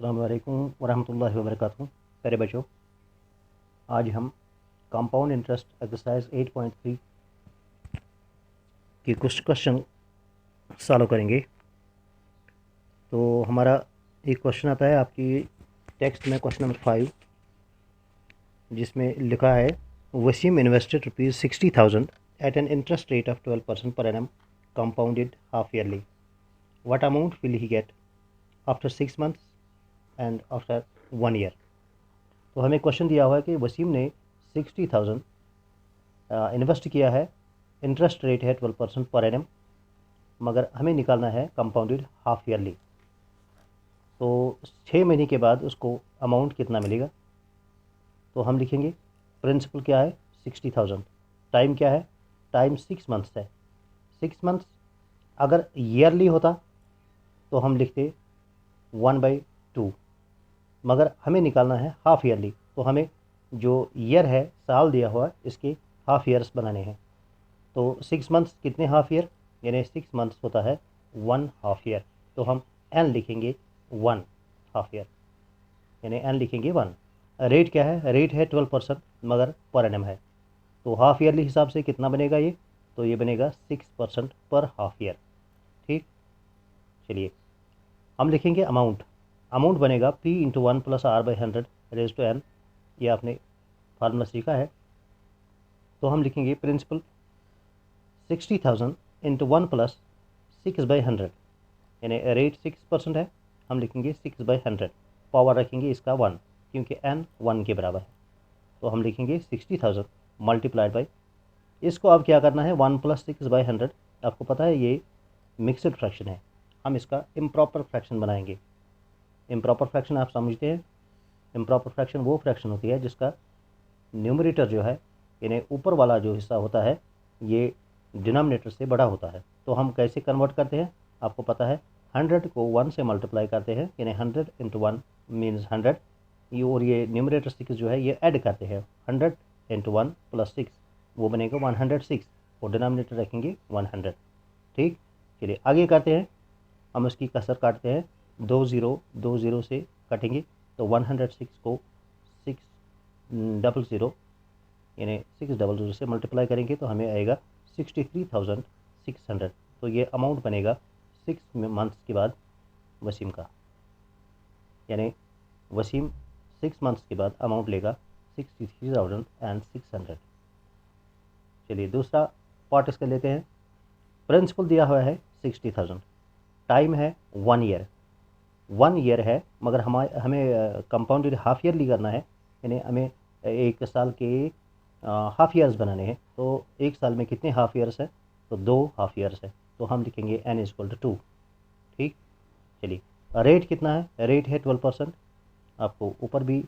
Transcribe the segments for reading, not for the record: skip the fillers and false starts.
अस्सलाम वालेकुम वरहमतुल्लाहि वबरकातुहू। प्यारे बच्चों, आज हम कंपाउंड इंटरेस्ट एक्सरसाइज 8.3 की कुछ क्वेश्चन सॉल्व करेंगे। तो हमारा एक क्वेश्चन आता है आपकी टेक्स्ट में, क्वेश्चन नंबर 5, जिसमें लिखा है Wasim invested ₹60,000 at an interest rate of 12% per annum compounded half yearly. What amount will he get after 6 months and after 1 year। तो हमें क्वेश्चन दिया हुआ है कि वसीम ने 60,000 इन्वेस्ट किया है, इंटरेस्ट रेट है 12% पर एनम, मगर हमें निकालना है कंपाउंडेड हाफ ईयरली। तो 6 महीने के बाद उसको अमाउंट कितना मिलेगा। तो हम लिखेंगे प्रिंसिपल क्या है 60,000, टाइम क्या है, टाइम 6 months है। 6 months अगर ईयरली होता तो हम लिखते 1/2, मगर हमें निकालना है हाफ ईयरली, तो हमें जो ईयर है, साल दिया हुआ, इसके हाफ ईयर्स बनाने हैं। तो 6 months कितने हाफ ईयर, यानी 6 months होता है 1 हाफ ईयर। तो हम एन लिखेंगे 1 हाफ ईयर, यानी एन लिखेंगे 1। रेट क्या है, रेट है 12% मगर पर एनम है। तो हाफ ईयरली हिसाब से कितना बनेगा ये, तो ये बनेगा 6% पर हाफ ईयर। ठीक, चलिए हम लिखेंगे अमाउंट। अमाउंट बनेगा P × 1 + R/100 raise to n। ये आपने फार्मूला सीखा है। तो हम लिखेंगे प्रिंसिपल 60,000 × 1 + 6/100, यानी रेट 6% है, हम लिखेंगे 6/100। पावर रखेंगे इसका 1, क्योंकि n 1 के बराबर है। तो हम लिखेंगे 60,000 मल्टीप्लाइड बाई, इसको अब क्या करना है, 1 + 6/100। आपको पता है ये मिक्सड फ्रैक्शन है, हम इसका इम्प्रॉपर फ्रैक्शन बनाएंगे। इम्प्रॉपर फ्रैक्शन आप समझते हैं, इम्प्रॉपर फ्रैक्शन वो फ्रैक्शन होती है जिसका न्यूमरेटर जो है, यानी ऊपर वाला जो हिस्सा होता है, ये डिनोमिनेटर से बड़ा होता है। तो हम कैसे कन्वर्ट करते हैं, आपको पता है 100 को 1 से मल्टीप्लाई करते हैं, यानी 100 × 1 मीन्स 100। ये और ये न्यूमरेटर 6 जो है ये ऐड करते हैं, 100 × 1 + 6 वो बनेगा 106, और डिनोमिनेटर रखेंगे 100। ठीक, चलिए आगे करते हैं। हम इसकी कसर काटते हैं, 2 0 से कटेंगे, तो 106 को 600 यानी 600 से मल्टीप्लाई करेंगे तो हमें आएगा 63,600। तो ये अमाउंट बनेगा 6 months के बाद वसीम का, यानी वसीम 6 months के बाद अमाउंट लेगा 63,600। चलिए दूसरा पार्ट इसका लेते हैं। प्रिंसिपल दिया हुआ है 60,000, टाइम है 1 year। 1 year है, मगर हमें कंपाउंडेड हाफ ईयरली करना है, यानी हमें एक साल के हाफ ईयर्स बनाने हैं। तो एक साल में कितने हाफ ईयर्स है, तो 2 हाफ ईयर्स है। तो हम लिखेंगे n = 2। ठीक, चलिए रेट कितना है, रेट है 12%। आपको ऊपर भी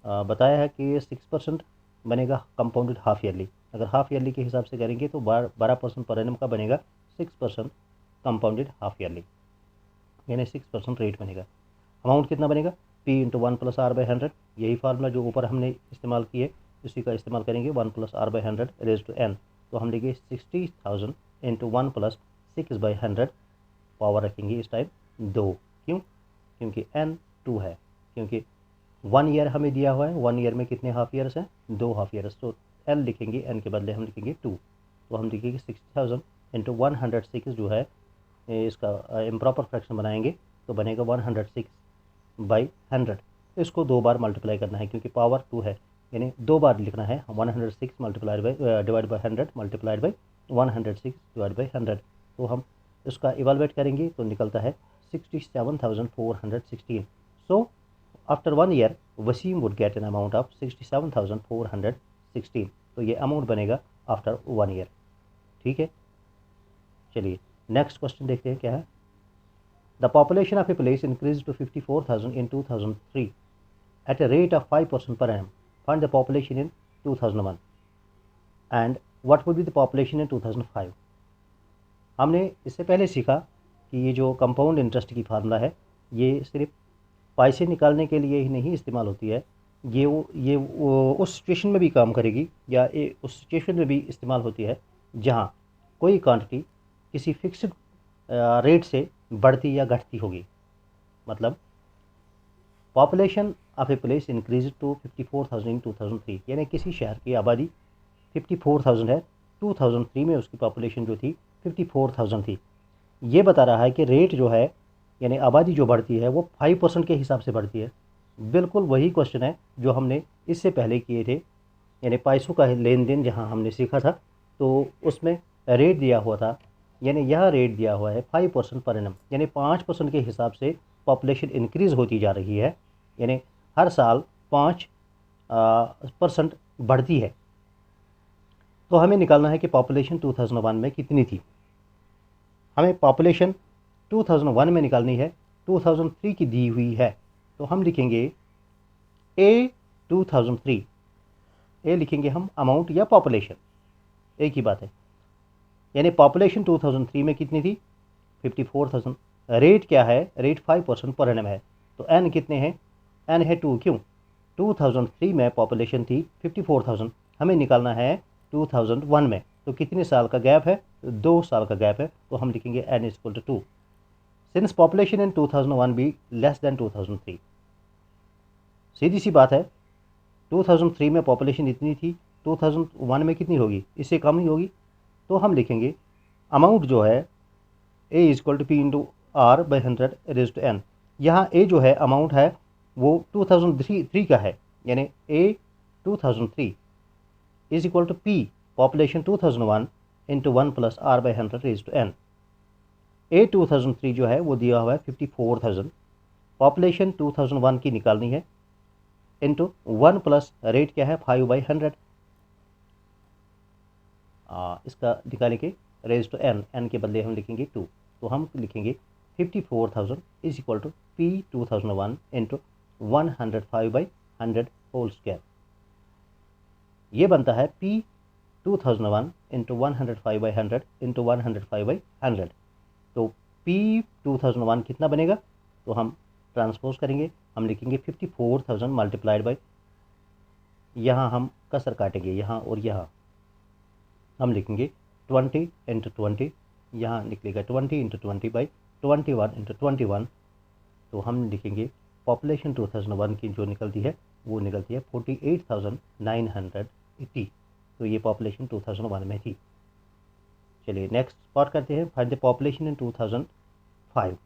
बताया है कि 6% बनेगा कंपाउंडेड हाफ ईयरली। अगर हाफ ईयरली के हिसाब से करेंगे तो 12% पर एनम का बनेगा 6% कंपाउंडेड हाफ ईयरली, यानी 6% रेट बनेगा। अमाउंट कितना बनेगा, P × 1 + R/100। यही फार्मूला जो ऊपर हमने इस्तेमाल किए उसी का इस्तेमाल करेंगे, 1 + R/100 रेज़ टू n। तो हम लिखेंगे 60,000 × 1 + 6/100, पावर रखेंगे इस टाइम 2। क्यों, क्योंकि n 2 है, क्योंकि 1 year हमें दिया हुआ है। 1 year में कितने हाफ ईयर्स हैं, 2 हाफ ईयर्स। तो n लिखेंगे, n के बदले हम लिखेंगे 2। तो हम लिखेंगे 60,000 × 106 जो है, इसका इम्प्रॉपर फ्रैक्शन बनाएंगे तो बनेगा 106/100। इसको 2 बार मल्टीप्लाई करना है, क्योंकि पावर 2 है, यानी 2 बार लिखना है। 106 divide by 100 multiplied by 106 divide by 100। तो हम इसका इवेलुएट करेंगे तो निकलता है 67,416। So after 1 year Wasim would get an amount of 67,416। तो ये अमाउंट बनेगा आफ्टर 1 year। ठीक है, चलिए नेक्स्ट क्वेश्चन देखते हैं क्या है। The population of a place increase to 54,000 in 2003 at a rate of 5% per annum. Find the population in 2001 and what would be the population in 2005। हमने इससे पहले सीखा कि ये जो कंपाउंड इंटरेस्ट की फार्मूला है, ये सिर्फ पैसे निकालने के लिए ही नहीं इस्तेमाल होती है, ये उस सिचुएशन में भी काम करेगी, या उस सिचुएशन में भी इस्तेमाल होती है जहाँ कोई क्वांटिटी किसी फिक्स्ड रेट से बढ़ती या घटती होगी। मतलब population of a place increase to 54,000 in 2003, यानी किसी शहर की आबादी 54,000 है, 2003 में उसकी पॉपुलेशन जो थी 54,000 थी। ये बता रहा है कि रेट जो है यानी आबादी जो बढ़ती है वो 5% के हिसाब से बढ़ती है। बिल्कुल वही क्वेश्चन है जो हमने इससे पहले किए थे, यानी पैसों का लेन देन जहाँ हमने सीखा था, तो उसमें रेट दिया हुआ था, यानी यह रेट दिया हुआ है 5% पर एनम, यानी 5% के हिसाब से पॉपुलेशन इंक्रीज़ होती जा रही है, यानी हर साल 5% बढ़ती है। तो हमें निकालना है कि पॉपुलेशन 2001 में कितनी थी। हमें पॉपुलेशन 2001 में निकालनी है, 2003 की दी हुई है, तो हम लिखेंगे ए 2003, ए लिखेंगे हम अमाउंट या पॉपुलेशन, एक ही बात है। यानी पॉपुलेशन 2003 में कितनी थी 54,000। रेट क्या है, रेट 5% पर एनम है, तो एन कितने हैं, एन है 2, क्यों 2003 में पॉपुलेशन थी 54,000, हमें निकालना है 2001 में, तो कितने साल का गैप है, 2 साल का गैप है, तो हम लिखेंगे N is equal to 2 since population in 2001 be less than 2003। सीधी सी बात है, 2003 में पॉपुलेशन इतनी थी, 2001 में कितनी होगी, इससे कम ही होगी, तो हम लिखेंगे अमाउंट जो है A is equal to P into R by 100 raise to N. यहाँ ए जो है अमाउंट है वो 2003 का है, यानी A 2003 is equal to P population 2001 into 1 plus R by 100 raise to N. A 2003 जो है वो दिया हुआ है 54,000, पॉपुलेशन 2001 की निकालनी है, इंटू 1 प्लस रेट क्या है 5/100, इसका निकालेंगे रेज टू एन, एन के बदले हम लिखेंगे 2, तो हम लिखेंगे 54,000 is equal to P 2001 into 105/100 whole square. ये बनता है पी 2001 इंटू 105/100 इंटू 105/100। तो पी 2001 कितना बनेगा, तो हम ट्रांसपोज करेंगे, हम लिखेंगे 54,000 मल्टीप्लाइड बाई, यहाँ हम कसर काटेंगे यहाँ और यहाँ, हम लिखेंगे 20 इंटू 20, यहाँ निकलेगा 20 इंटू 20 बाई 21 इंटू 21, तो हम लिखेंगे पॉपुलेशन 2001 की जो निकलती है वो निकलती है 48,980, तो ये पॉपुलेशन 2001 में थी। चलिए नेक्स्ट पार्ट करते हैं, फाइंड द पॉपुलेशन इन 2005।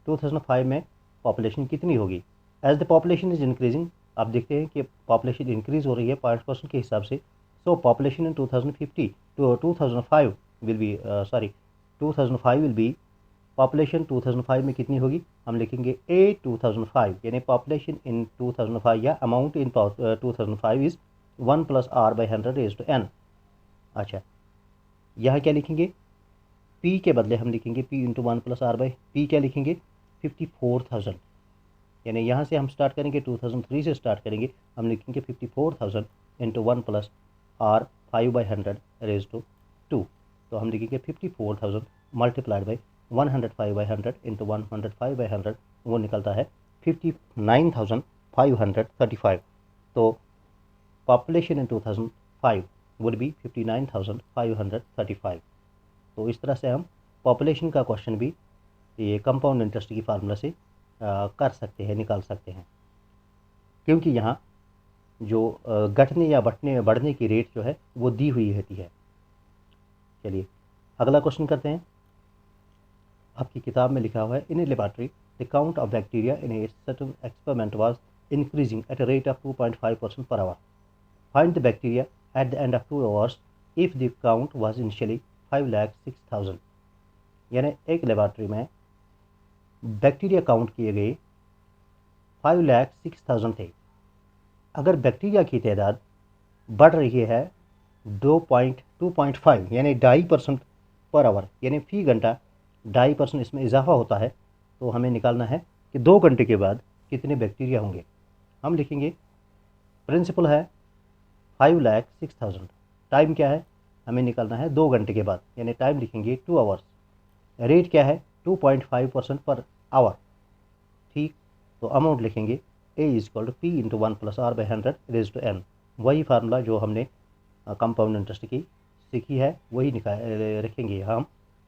2005 में पॉपुलेशन कितनी होगी, as the population is increasing, आप देखते हैं कि पॉपुलेशन इंक्रीज हो रही है 5% के हिसाब से, सो population in 2050 to 2005 will be 2005 will be, population 2005 में कितनी होगी, हम लिखेंगे ए 2005, यानी पॉपुलेशन इन 2005 या amount in 2005 is 1 plus R by 100 raise to N. अच्छा, यहाँ क्या लिखेंगे, पी के बदले हम लिखेंगे P into 1 plus R by, P क्या लिखेंगे 54,000, यानी यहाँ से हम स्टार्ट करेंगे 2003 से स्टार्ट करेंगे, हम लिखेंगे 54,000 into 1 plus R 5/100 raise to 2, तो हम लिखेंगे 54,000 मल्टीप्लाइड बाई 105/100 इंटू 105/100, वो निकलता है 59,535। तो पॉपुलेशन इन 2005 वुड बी 59,535। तो इस तरह से हम पॉपुलेशन का क्वेश्चन भी ये कंपाउंड इंटरेस्ट की फार्मूला से कर सकते हैं, निकाल सकते हैं, क्योंकि यहाँ जो घटने या बढ़ने की रेट जो है वो दी हुई रहती है। चलिए अगला क्वेश्चन करते हैं। आपकी किताब में लिखा हुआ है, in a laboratory the count of bacteria in a certain experiment was increasing at a rate of 2.5% per hour, find the bacteria at the end of 2 hours if the count was initially 5,06,000। यानी एक laboratory में bacteria count किए गए 5,06,000 थे। अगर bacteria की तादाद बढ़ रही है 2.5 यानी 2.5% पर आवर, यानी फी घंटा 2.5% इसमें इजाफा होता है, तो हमें निकालना है कि 2 घंटे के बाद कितने बैक्टीरिया होंगे। हम लिखेंगे प्रिंसिपल है 5,06,000, टाइम क्या है, हमें निकालना है 2 घंटे के बाद, यानी टाइम लिखेंगे 2 आवर्स, रेट क्या है 2.5% पर आवर, ठीक। तो अमाउंट लिखेंगे A is equal to P into 1 plus R by 100 raise to N, वही फार्मूला जो हमने कंपाउंड इंटरेस्ट की सीखी है वही रखेंगे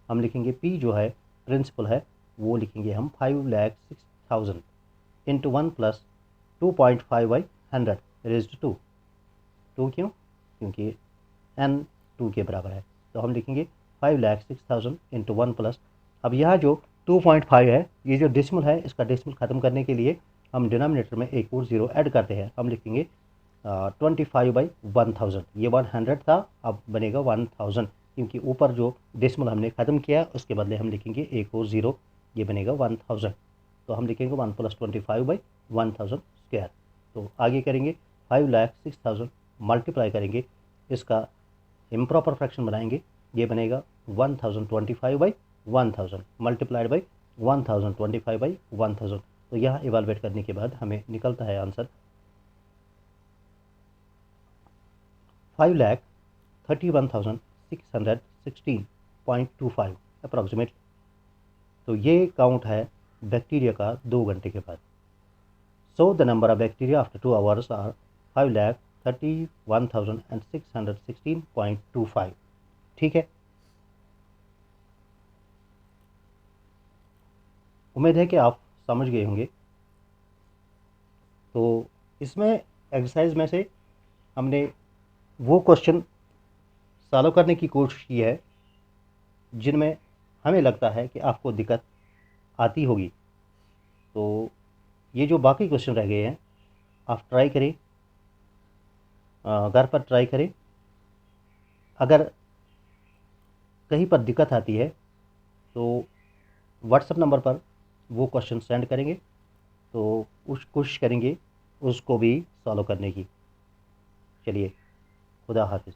हम लिखेंगे पी जो है प्रिंसिपल है वो लिखेंगे हम 5,06,000 into 1 plus 2.5 by 100 raised to 2 क्यों? क्योंकि n 2 के बराबर है। तो हम लिखेंगे 5,06,000 इंटू 1 प्लस, अब यहाँ जो 2.5 है, ये जो डेसिमल है, इसका डेसिमल ख़त्म करने के लिए हम डिनोमिनेटर में एक और ज़ीरो ऐड करते हैं। हम लिखेंगे 25 बाई 1000, ये 100 था, अब बनेगा 1000, क्योंकि ऊपर जो डेसिमल हमने ख़त्म किया उसके बदले हम लिखेंगे एक और ज़ीरो, ये बनेगा 1000। तो हम लिखेंगे 1 + 25 बाई 1000 स्क्वायर। तो आगे करेंगे 5,06,000 मल्टीप्लाई करेंगे, इसका इम्प्रॉपर फ्रैक्शन बनाएंगे, ये बनेगा 1025 बाई 1000 मल्टीप्लाइड बाई 1025 बाई 1000। तो यहाँ इवालुएट करने के बाद हमें निकलता है आंसर 5,31,616.25 अप्रॉक्सीमेट। तो ये काउंट है बैक्टीरिया का 2 घंटे के बाद। So the number of bacteria after 2 hours are 5,31,616.25। ठीक है, उम्मीद है कि आप समझ गए होंगे। तो इसमें एक्सरसाइज में से हमने वो क्वेश्चन सॉल्व करने की कोशिश की है जिनमें हमें लगता है कि आपको दिक्कत आती होगी। तो ये जो बाकी क्वेश्चन रह गए हैं, आप ट्राई करें, घर पर ट्राई करें। अगर कहीं पर दिक्कत आती है तो व्हाट्सएप नंबर पर वो क्वेश्चन सेंड करेंगे, तो कोशिश करेंगे उसको भी सॉल्व करने की। चलिए, खुदा हाफिज़।